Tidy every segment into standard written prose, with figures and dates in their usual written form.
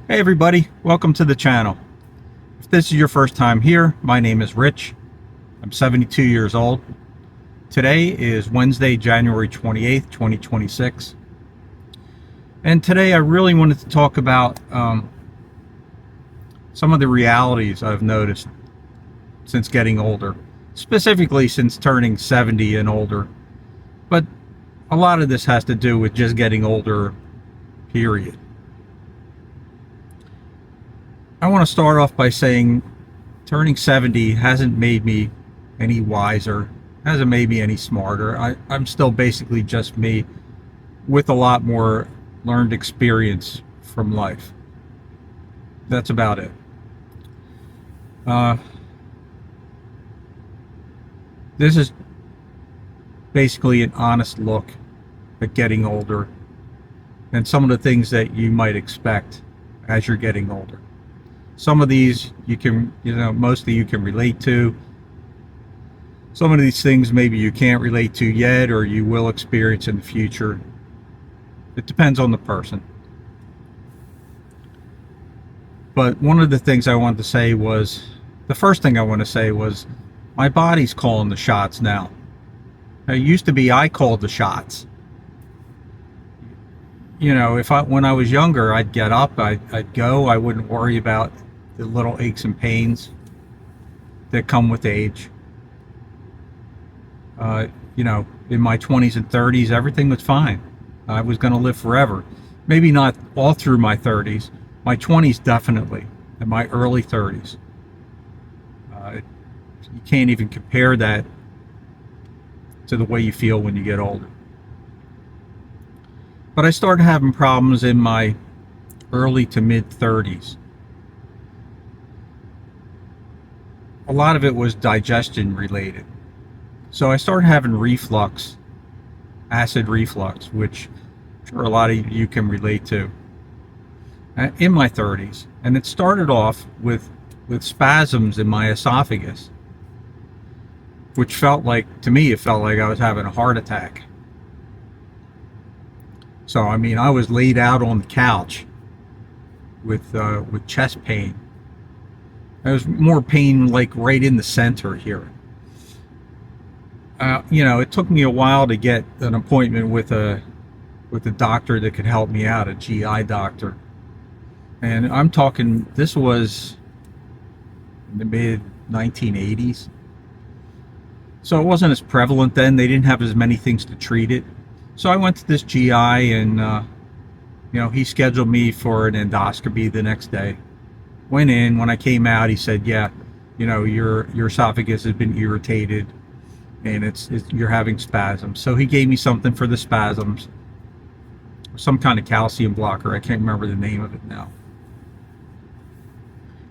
Hey everybody, welcome to the channel. If this is your first time here, my name is Rich. I'm 72 years old. Today is Wednesday, January 28th, 2026. And today I really wanted to talk about some of the realities I've noticed since getting older, specifically since turning 70 and older. But a lot of this has to do with just getting older, period. I want to start off by saying turning 70 hasn't made me any wiser, hasn't made me any smarter. I'm still basically just me with a lot more learned experience from life. That's about it. Uh, this is basically an honest look at getting older and some of the things that you might expect as you're getting older. Some of these you can, mostly you can relate to. Some of these things maybe you can't relate to yet, or you will experience in the future. It depends on the person. But one of the things I wanted to say was, the first thing I want to say was, my body's calling the shots now. It used to be I called the shots. When I was younger, I'd get up, I'd go, I wouldn't worry about the little aches and pains that come with age. In my 20s and 30s, everything was fine. I was going to live forever. Maybe not all through my 30s. My 20s definitely, and my early 30s. You can't even compare that to the way you feel when you get older. But I started having problems in my early to mid 30s. A lot of it was digestion related. So I started having reflux, acid reflux, which I'm sure a lot of you can relate to, in my 30s. And it started off with spasms in my esophagus, which to me, it felt like I was having a heart attack. So, I was laid out on the couch with chest pain. There was more pain like right in the center here. It took me a while to get an appointment with a doctor that could help me out, a GI doctor. And I'm talking, this was in the mid 1980s. So it wasn't as prevalent then. They didn't have as many things to treat it. So I went to this GI and, he scheduled me for an endoscopy the next day. Went in. When I came out, he said, yeah, your esophagus has been irritated and you're having spasms. So he gave me something for the spasms, some kind of calcium blocker. I can't remember the name of it now.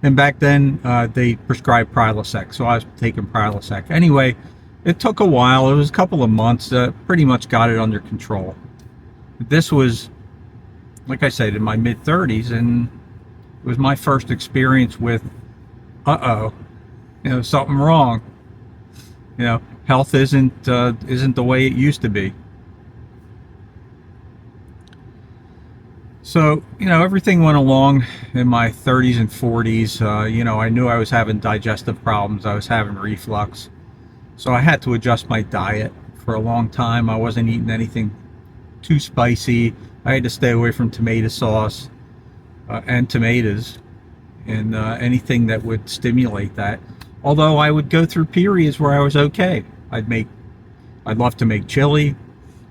And back then, they prescribed Prilosec, so I was taking Prilosec. Anyway, it took a while. It was a couple of months. Pretty much got it under control. This was, like I said, in my mid-30s, and it was my first experience with, something wrong. Health isn't the way it used to be. So, everything went along in my 30s and 40s. I knew I was having digestive problems. I was having reflux. So I had to adjust my diet for a long time. I wasn't eating anything too spicy. I had to stay away from tomato sauce and tomatoes and anything that would stimulate that. Although I would go through periods where I was okay. I'd love to make chili.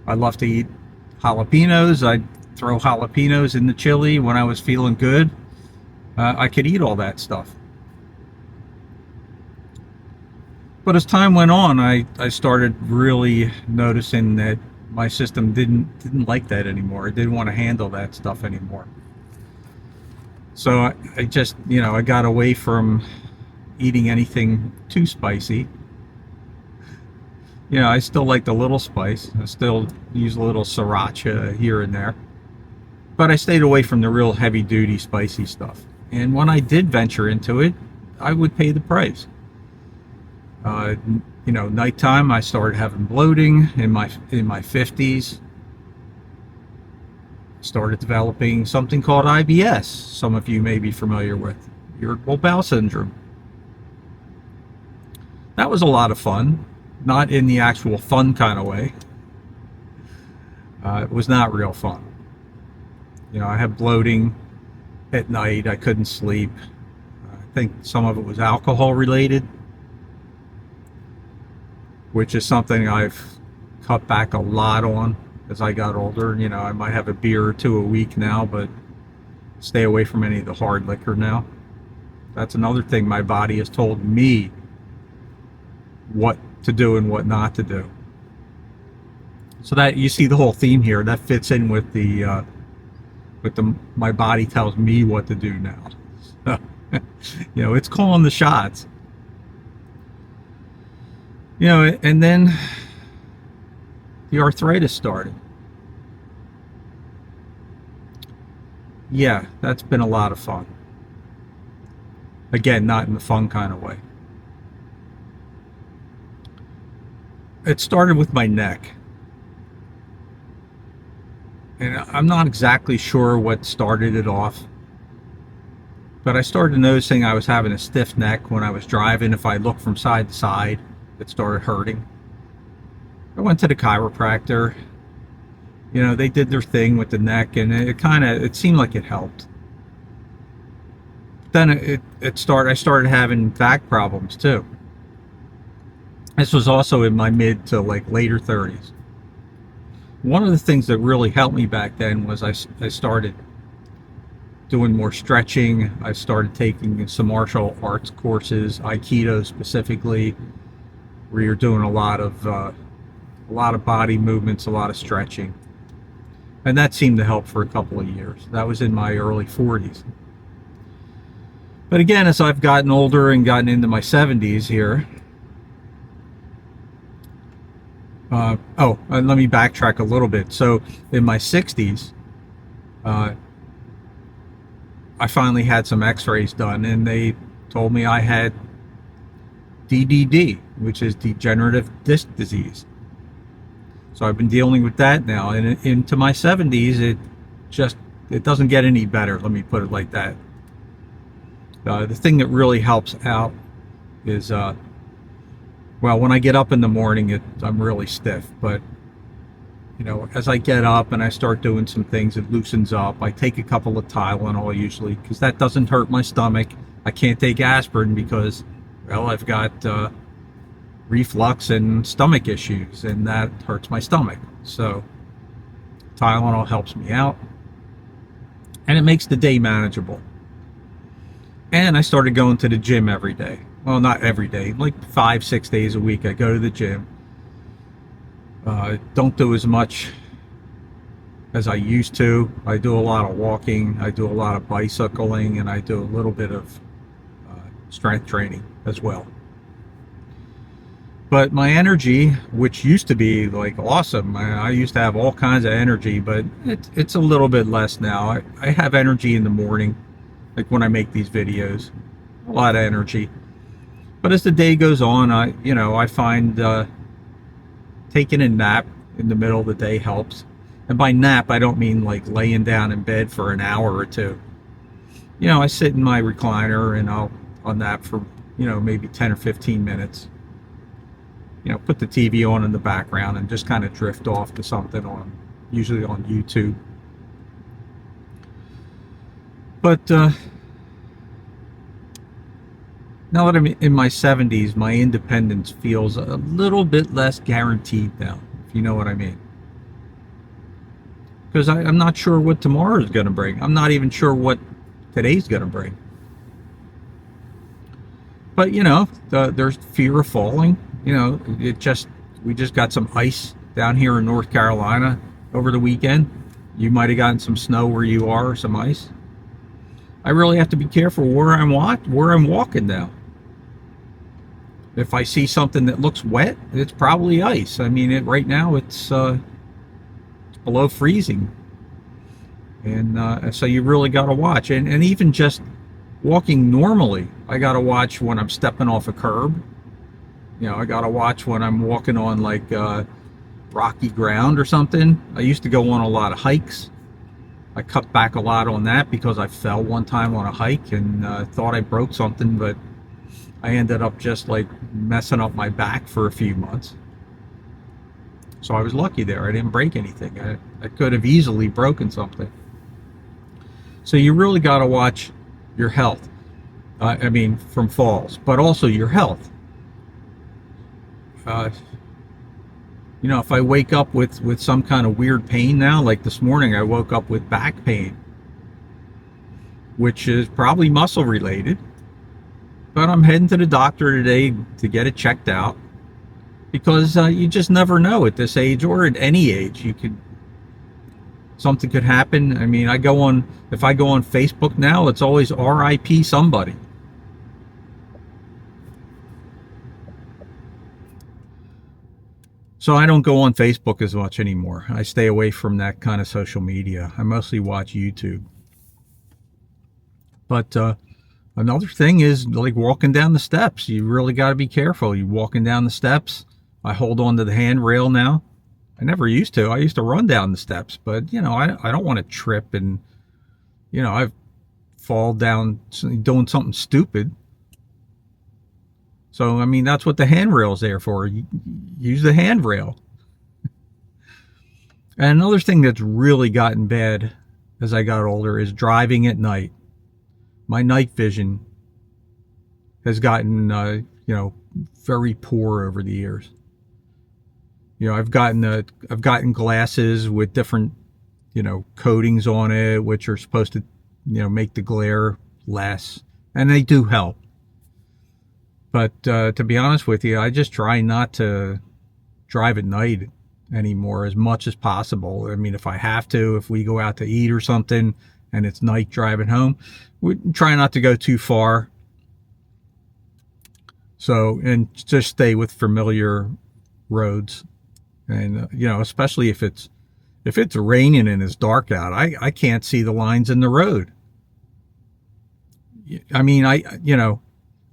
I'd love to eat jalapenos. I'd throw jalapenos in the chili when I was feeling good. I could eat all that stuff. But as time went on, I started really noticing that my system didn't like that anymore. It didn't want to handle that stuff anymore. So I just, I got away from eating anything too spicy. I still like the little spice. I still use a little sriracha here and there. But I stayed away from the real heavy-duty spicy stuff. And when I did venture into it, I would pay the price. Nighttime, I started having bloating in my 50s. Started developing something called IBS, some of you may be familiar with, irritable bowel syndrome. That was a lot of fun, not in the actual fun kind of way. It was not real fun. You know, I had bloating at night, I couldn't sleep. I think some of it was alcohol related, which is something I've cut back a lot on as I got older. You know, I might have a beer or two a week now, but stay away from any of the hard liquor now. That's another thing my body has told me what to do and what not to do. So that you see the whole theme here, that fits in with the my body tells me what to do now. So, you know, it's calling the shots. You know, and then the arthritis started. Yeah, that's been a lot of fun. Again, not in the fun kind of way. It started with my neck. And I'm not exactly sure what started it off. But I started noticing I was having a stiff neck when I was driving. If I looked from side to side, it started hurting. I went to the chiropractor. You know, they did their thing with the neck, and it seemed like it helped. Then I started having back problems too. This was also in my mid to like later 30s. One of the things that really helped me back then was I started doing more stretching. I started taking some martial arts courses, Aikido specifically, where you're doing a lot of body movements, a lot of stretching. And that seemed to help for a couple of years. That was in my early 40s. But again, as I've gotten older and gotten into my 70s here, and let me backtrack a little bit. So in my 60s, I finally had some x-rays done, and they told me I had DDD, which is degenerative disc disease. So I've been dealing with that now, and into my 70s, it doesn't get any better, let me put it like that. The thing that really helps out is, well, when I get up in the morning, I'm really stiff, but you know, as I get up and I start doing some things, it loosens up. I take a couple of Tylenol usually, because that doesn't hurt my stomach. I can't take aspirin because, well, I've got reflux and stomach issues, and that hurts my stomach. So Tylenol helps me out, and it makes the day manageable. And I started going to the gym every day. Well, not every day, like 5-6 days a week I go to the gym. Don't do as much as I used to. I do a lot of walking, I do a lot of bicycling, and I do a little bit of strength training as well. But my energy, which used to be like awesome, I used to have all kinds of energy, but it's a little bit less now. I have energy in the morning, like when I make these videos, a lot of energy. But as the day goes on, I find taking a nap in the middle of the day helps. And by nap, I don't mean like laying down in bed for an hour or two. You know, I sit in my recliner and I'll nap for, you know, maybe 10 or 15 minutes. You know, put the TV on in the background and just kind of drift off to something usually on YouTube. But now that I'm in my 70s, my independence feels a little bit less guaranteed now, if you know what I mean. Because I'm not sure what tomorrow is going to bring. I'm not even sure what today's going to bring. But, you know, there's fear of falling. You know, we just got some ice down here in North Carolina over the weekend. You might have gotten some snow where you are, or some ice. I really have to be careful where I'm walking now. If I see something that looks wet, it's probably ice. I mean, right now it's below freezing, and so you really got to watch. And even just walking normally, I got to watch when I'm stepping off a curb. You know, I got to watch when I'm walking on like rocky ground or something. I used to go on a lot of hikes, I cut back a lot on that because I fell one time on a hike and thought I broke something, but I ended up just like messing up my back for a few months. So I was lucky there. I didn't break anything. I could have easily broken something. So you really got to watch your health. I mean, from falls, but also your health. You know, if I wake up with some kind of weird pain now, like this morning, I woke up with back pain, which is probably muscle related. But I'm heading to the doctor today to get it checked out, because you just never know at this age or at any age. Something could happen. I mean, if I go on Facebook now, it's always RIP somebody. So I don't go on Facebook as much anymore. I stay away from that kind of social media. I mostly watch YouTube. But another thing is like walking down the steps. You really got to be careful. You're walking down the steps. I hold on to the handrail now. I never used to. I used to run down the steps, but you know, I don't want to trip and, you know, I've fall down doing something stupid. So, I mean, that's what the handrail's there for. Use the handrail. And another thing that's really gotten bad as I got older is driving at night. My night vision has gotten, you know, very poor over the years. You know, I've gotten glasses with different, you know, coatings on it, which are supposed to, you know, make the glare less, and they do help. But to be honest with you, I just try not to drive at night anymore as much as possible. I mean, if I have to, if we go out to eat or something and it's night driving home, we try not to go too far. So, and just stay with familiar roads. And, you know, especially if it's raining and it's dark out, I can't see the lines in the road. I mean, you know,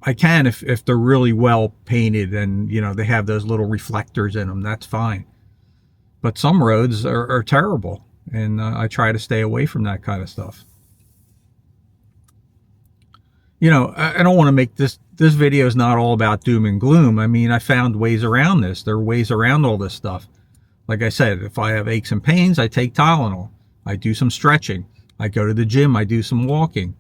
I can if they're really well painted and, you know, they have those little reflectors in them, that's fine. But some roads are terrible, and I try to stay away from that kind of stuff. You know, I don't want to make this video is not all about doom and gloom. I mean, I found ways around this. There are ways around all this stuff. Like I said, if I have aches and pains, I take Tylenol. I do some stretching. I go to the gym. I do some walking.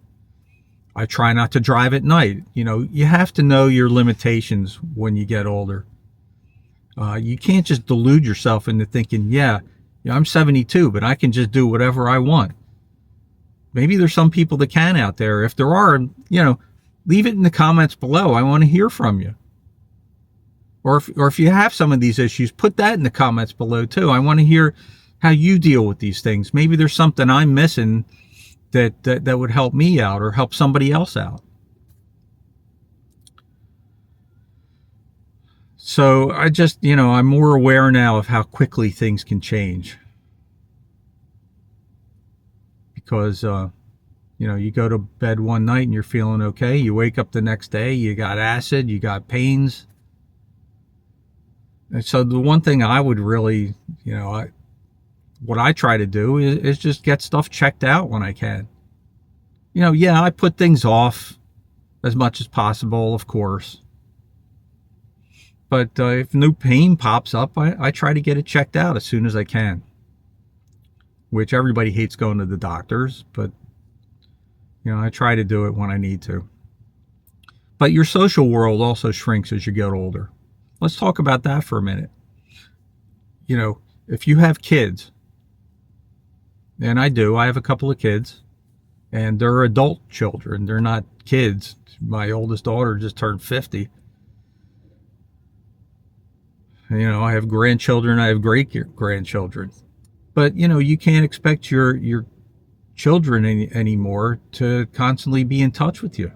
I try not to drive at night. You know, you have to know your limitations when you get older. You can't just delude yourself into thinking, yeah, I'm 72, but I can just do whatever I want. Maybe there's some people that can out there. If there are, you know, leave it in the comments below. I want to hear from you. Or if you have some of these issues, put that in the comments below too. I want to hear how you deal with these things. Maybe there's something I'm missing that would help me out or help somebody else out. So I just, you know, I'm more aware now of how quickly things can change. Because, you know, you go to bed one night and you're feeling okay. You wake up the next day, you got acid, you got pains. And so the one thing I would really, you know, what I try to do is just get stuff checked out when I can. You know, yeah, I put things off as much as possible, of course. But if new pain pops up, I try to get it checked out as soon as I can. Which everybody hates going to the doctors, but, you know, I try to do it when I need to. But your social world also shrinks as you get older. Let's talk about that for a minute. You know, if you have kids, and I do, I have a couple of kids, and they're adult children. They're not kids. My oldest daughter just turned 50. You know, I have grandchildren, I have great-grandchildren. But, you know, you can't expect your children anymore to constantly be in touch with you.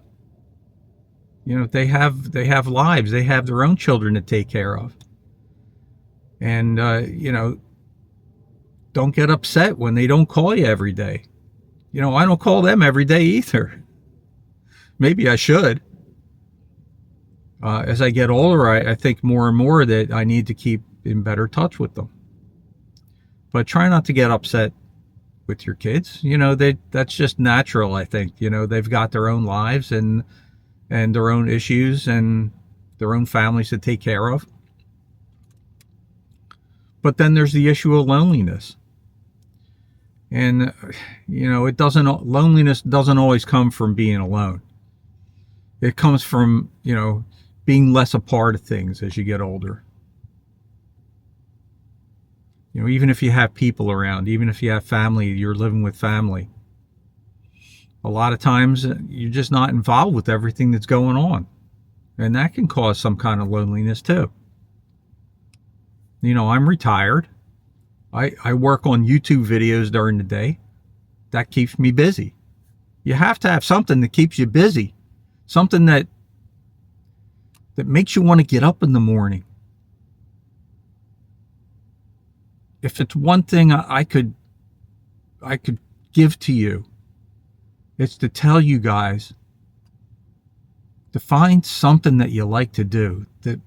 You know, they have lives. They have their own children to take care of. And, you know, don't get upset when they don't call you every day. You know, I don't call them every day either. Maybe I should. As I get older, I think more and more that I need to keep in better touch with them. But try not to get upset with your kids. That's just natural, I think. They've got their own lives and their own issues and their own families to take care of. But then there's the issue of loneliness. And loneliness doesn't always come from being alone. It comes from, being less a part of things as you get older. Even if you have people around, even if you have family, you're living with family, a lot of times you're just not involved with everything that's going on. And that can cause some kind of loneliness too. I'm retired. I work on YouTube videos during the day. That keeps me busy. You have to have something that keeps you busy. Something that makes you want to get up in the morning. If it's one thing I could give to you, it's to tell you guys to find something that you like to do that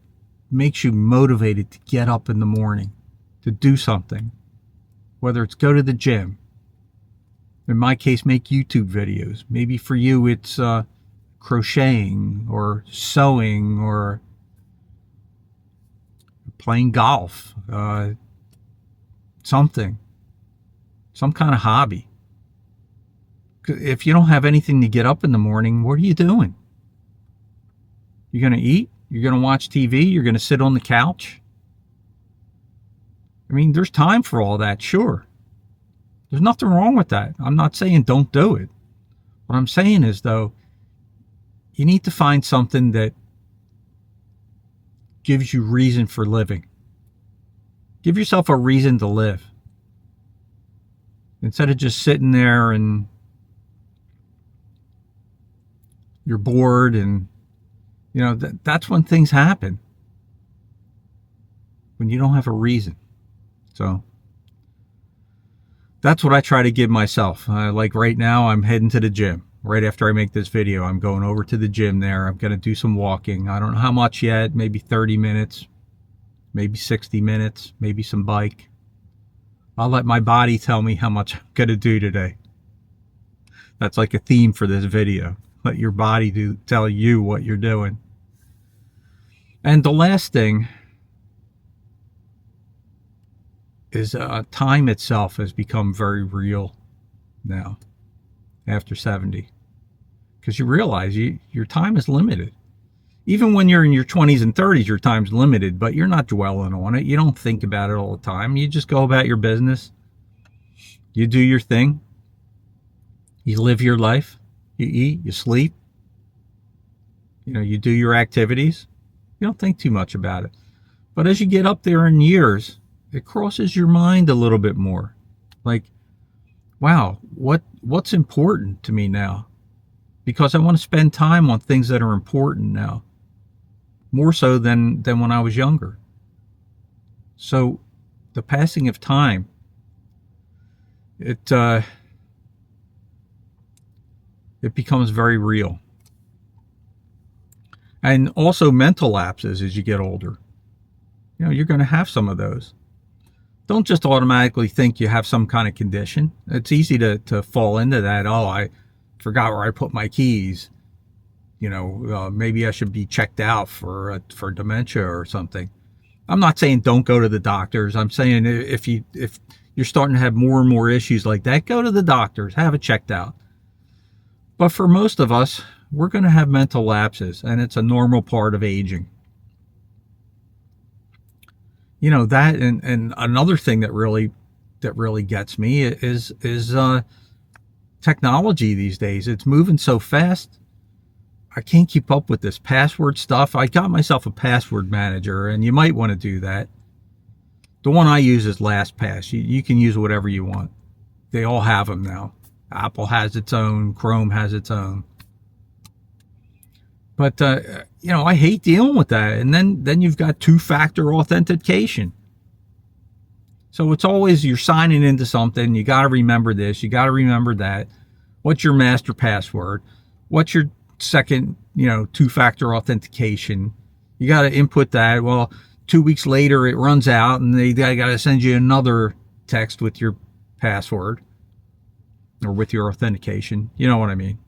makes you motivated to get up in the morning, to do something. Whether it's go to the gym, in my case, make YouTube videos. Maybe for you it's crocheting or sewing or playing golf, some kind of hobby. If you don't have anything to get up in the morning, what are you doing? You're going to eat? You're going to watch TV? You're going to sit on the couch? I mean, there's time for all that, sure. There's nothing wrong with that. I'm not saying don't do it. What I'm saying is, though, you need to find something that gives you reason for living. Give yourself a reason to live. Instead of just sitting there and you're bored and, that's when things happen. When you don't have a reason. So that's what I try to give myself. Like right now, I'm heading to the gym. Right after I make this video, I'm going over to the gym there. I'm going to do some walking. I don't know how much yet, maybe 30 minutes, maybe 60 minutes, maybe some bike. I'll let my body tell me how much I'm going to do today. That's like a theme for this video. Let your body tell you what you're doing. And the last thing is time itself has become very real now after 70. Because you realize your time is limited. Even when you're in your 20s and 30s, your time's limited, but you're not dwelling on it. You don't think about it all the time. You just go about your business. You do your thing. You live your life. You eat, you sleep. You do your activities. You don't think too much about it. But as you get up there in years, it crosses your mind a little bit more. Like, wow, what's important to me now? Because I want to spend time on things that are important now. More so than when I was younger. So the passing of time, it becomes very real. And also mental lapses as you get older. You're going to have some of those. Don't just automatically think you have some kind of condition. It's easy to fall into that. Oh, I forgot where I put my keys. Maybe I should be checked out for dementia or something. I'm not saying don't go to the doctors. I'm saying if you're starting to have more and more issues like that, go to the doctors, have it checked out. But for most of us, we're going to have mental lapses, and it's a normal part of aging. That and another thing that really gets me is technology these days. It's moving so fast. I can't keep up with this password stuff. I got myself a password manager, and you might want to do that. The one I use is LastPass. You can use whatever you want. They all have them now. Apple has its own. Chrome has its own. But, I hate dealing with that. And then you've got two-factor authentication. So it's always you're signing into something. You got to remember this. You got to remember that. What's your master password? What's your second, two-factor authentication? You got to input that. Well, 2 weeks later, it runs out, and they got to send you another text with your password. or with your authentication. You know what I mean?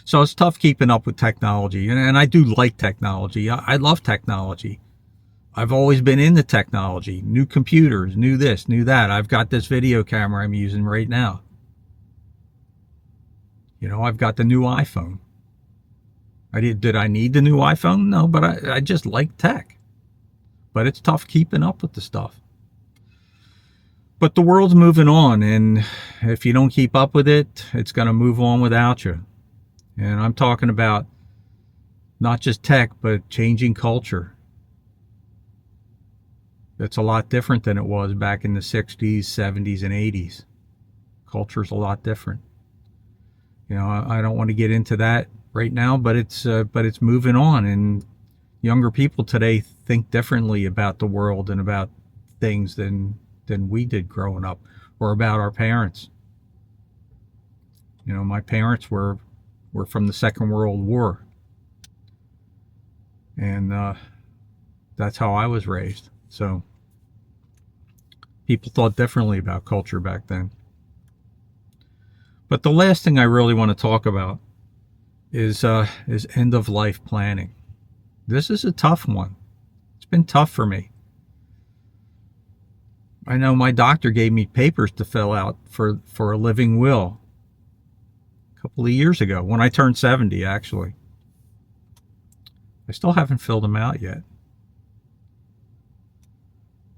So it's tough keeping up with technology. And I do like technology. I love technology. I've always been into technology. New computers, new this, new that. I've got this video camera I'm using right now. You know, I've got the new iPhone. Did I need the new iPhone? No, but I just like tech. But it's tough keeping up with the stuff. But the world's moving on, and if you don't keep up with it, it's going to move on without you. And I'm talking about not just tech, but changing culture. It's a lot different than it was back in the 60s, 70s, and 80s. Culture's a lot different. You know, I don't want to get into that right now, but it's moving on, and younger people today think differently about the world and about things than we did growing up, or about our parents. You know, my parents were from the Second World War, and that's how I was raised. So people thought differently about culture back then. But the last thing I really want to talk about is end of life planning. This is a tough one. It's been tough for me. I know my doctor gave me papers to fill out for a living will a couple of years ago, when I turned 70, actually. I still haven't filled them out yet.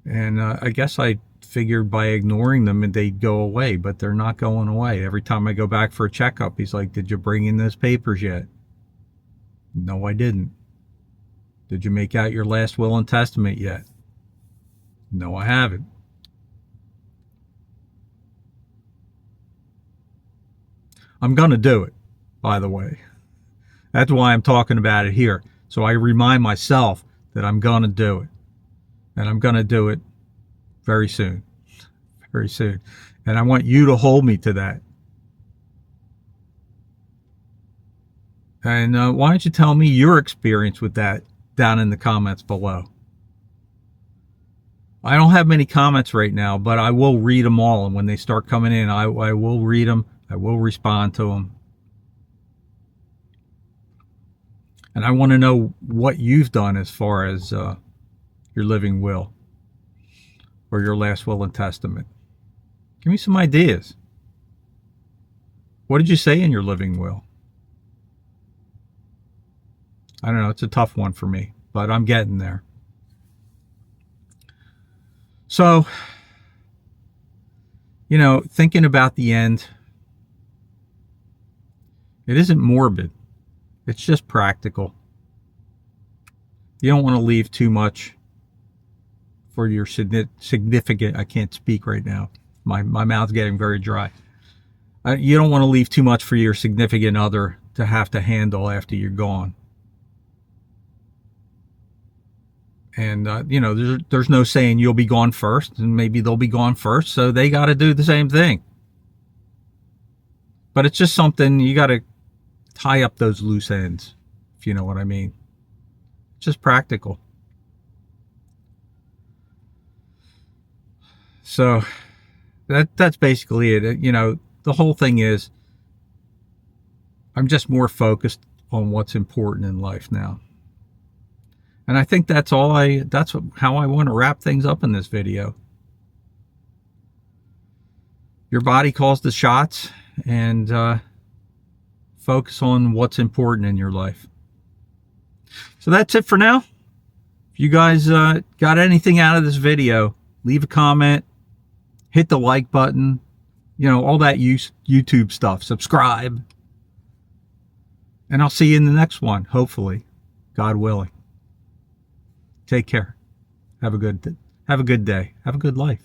And I guess I figured by ignoring them they'd go away, but they're not going away. Every time I go back for a checkup, he's like, "Did you bring in those papers yet?" No, I didn't. "Did you make out your last will and testament yet?" No, I haven't. I'm going to do it, by the way. That's why I'm talking about it here. So I remind myself that I'm going to do it. And I'm going to do it very soon. Very soon. And I want you to hold me to that. And why don't you tell me your experience with that down in the comments below. I don't have many comments right now, but I will read them all. And when they start coming in, I will read them. I will respond to them. And I want to know what you've done as far as your living will or your last will and testament. Give me some ideas. What did you say in your living will? I don't know. It's a tough one for me, but I'm getting there. So, you know, thinking about the end, it isn't morbid. It's just practical. You don't want to leave too much for your significant, I can't speak right now. My mouth's getting very dry. You don't want to leave too much for your significant other to have to handle after you're gone. And, you know, there's no saying you'll be gone first, and maybe they'll be gone first, so they got to do the same thing. But it's just something you got to tie up those loose ends, if you know what I mean. It's just practical. So that's basically it. You know, the whole thing is I'm just more focused on what's important in life now. And I think that's how I want to wrap things up in this video. Your body calls the shots, and focus on what's important in your life. So that's it for now. If you guys got anything out of this video, leave a comment, hit the like button, you know, all that YouTube stuff. Subscribe. And I'll see you in the next one, hopefully, God willing. Take care. Have a good day. Have a good life.